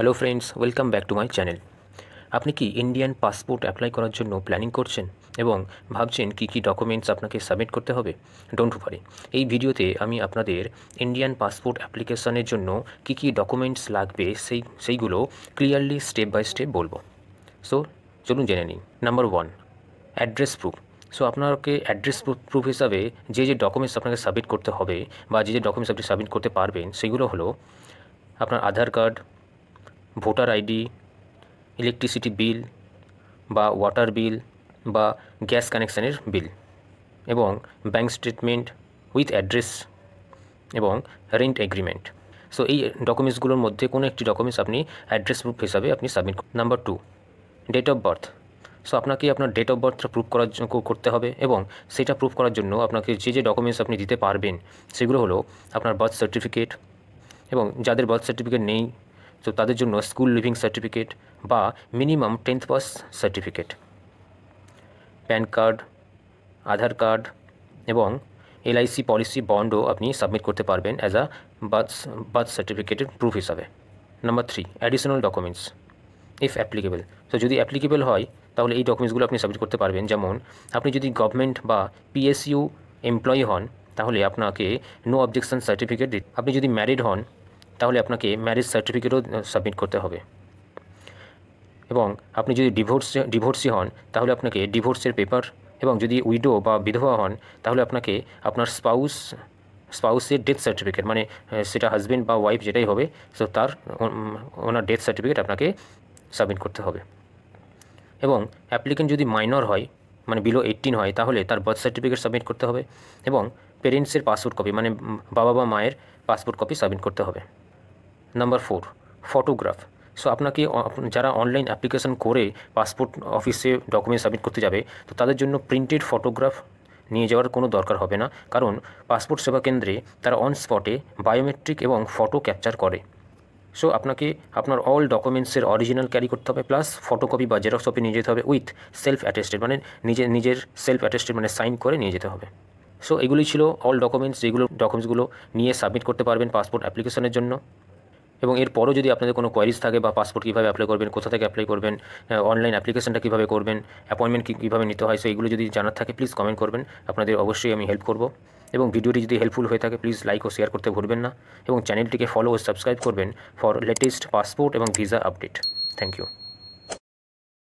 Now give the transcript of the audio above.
Hello friends, welcome back to my channel. আপনি কি Indian passport apply করার জন্য প্ল্যানিং করছেন এবং ভাবছেন কী কী ডকুমেন্টস আপনাকে সাবমিট করতে হবে? ডোন্ট ওয়ারি, এই ভিডিওতে আমি আপনাদের ইন্ডিয়ান পাসপোর্ট অ্যাপ্লিকেশনের জন্য কী কী ডকুমেন্টস লাগবে সেইগুলো ক্লিয়ারলি স্টেপ বাই স্টেপ বলবো। সো চলুন জেনে নিই। Number 1, address proof. সো আপনাকে অ্যাড্রেস প্রুফ হিসাবে যে ডকুমেন্টস আপনাকে সাবমিট করতে হবে বা যে ডকুমেন্টস আপনি সাবমিট করতে পারবেন সেগুলো হলো আপনার Aadhaar card, voter ID, electricity bill বা ওয়াটার বিল বা গ্যাস কানেকশানের বিল এবং ব্যাঙ্ক স্টেটমেন্ট উইথ অ্যাড্রেস এবং রেন্ট এগ্রিমেন্ট। সো এই ডকুমেন্টসগুলোর মধ্যে কোনো একটি ডকুমেন্টস আপনি অ্যাড্রেস প্রুফ হিসাবে আপনি submit. Number 2, date of birth. So আপনাকে আপনার ডেট অফ বার্থটা প্রুফ করতে হবে এবং সেটা প্রুফ করার জন্য আপনাকে যে ডকুমেন্টস আপনি দিতে পারবেন সেগুলো হলো আপনার বার্থ সার্টিফিকেট, এবং যাদের বার্থ সার্টিফিকেট নেই তো তাদের জন্য স্কুল লিভিং সার্টিফিকেট বা minimum 10th pass certificate, PAN card, Aadhaar card এবং এলআইসি পলিসি বন্ডও আপনি সাবমিট করতে পারবেন অ্যাজ আ বার্থ সার্টিফিকেটের প্রুফ হিসাবে। Number 3, additional documents if applicable. তো যদি অ্যাপ্লিকেবল হয় তাহলে এই ডকুমেন্টসগুলো আপনি সাবমিট করতে পারবেন। যেমন আপনি যদি গভর্নমেন্ট বা পিএসইউ এমপ্লয়ি হন তাহলে আপনাকে নো অবজেকশন সার্টিফিকেট দিতে। আপনি যদি ম্যারিড হন তাহলে আপনাকে ম্যারেজ সার্টিফিকেটও সাবমিট করতে হবে। এবং আপনি যদি ডিভোর্সি হন তাহলে আপনাকে ডিভোর্সের পেপার, এবং যদি উইডো বা বিধবা হন তাহলে আপনাকে আপনার স্পাউসের ডেথ সার্টিফিকেট, মানে সেটা হাজব্যান্ড বা ওয়াইফ যেটাই হবে, তো ওনার ডেথ সার্টিফিকেট আপনাকে সাবমিট করতে হবে। এবং অ্যাপ্লিকেন্ট যদি মাইনর হয়, মানে বিলো 18 হয়, তাহলে তার বার্থ সার্টিফিকেট সাবমিট করতে হবে এবং পেরেন্টসের পাসপোর্ট কপি, মানে বাবা বা মায়ের পাসপোর্ট কপি সাবমিট করতে হবে। Number 4, photograph. সো আপনাকে যারা অনলাইন অ্যাপ্লিকেশন করে পাসপোর্ট অফিসে ডকুমেন্ট সাবমিট করতে যাবে তো তাদের জন্য প্রিন্টেড ফটোগ্রাফ নিয়ে যাওয়ার কোনো দরকার হবে না, কারণ পাসপোর্ট সেবা কেন্দ্রে তারা অন স্পটে বায়োমেট্রিক এবং ফটো ক্যাপচার করে। সো আপনাকে আপনার অল ডকুমেন্টসের অরিজিনাল ক্যারি করতে হবে, প্লাস ফটোকপি বা জেরক্স কপি নিয়ে যেতে হবে উইথ সেলফ অ্যাটেস্টেড, মানে নিজের সেলফ অ্যাটেস্টেড, মানে সাইন করে নিয়ে যেতে হবে। সো এগুলি ছিল অল ডকুমেন্টস, যেগুলো ডকুমেন্টসগুলো নিয়ে সাবমিট করতে পারবেন পাসপোর্ট অ্যাপ্লিকেশনের জন্য। এবং এরপরও যদি আপনাদের কোনো কোয়ারিজ থাকে বা পাসপোর্ট কীভাবে অ্যাপ্লাই করবেন, কোথা থেকে অ্যাপ্লাই করবেন, অনলাইন অ্যাপ্লিকেশনটা কীভাবে করবেন, অ্যাপয়েন্টমেন্ট কীভাবে নিতে হয়, সো এগুলো যদি জানার থাকে প্লিজ কমেন্ট করবেন, আপনাদের অবশ্যই আমি হেল্প করব। এবং ভিডিওটি যদি হেল্পফুল হয়ে থাকে প্লিজ লাইক ও শেয়ার করতে ভুলবেন না, এবং চ্যানেলটিকে ফলো ও সাবস্ক্রাইব করবেন ফর লেটেস্ট পাসপোর্ট এবং ভিসা আপডেট। Thank you.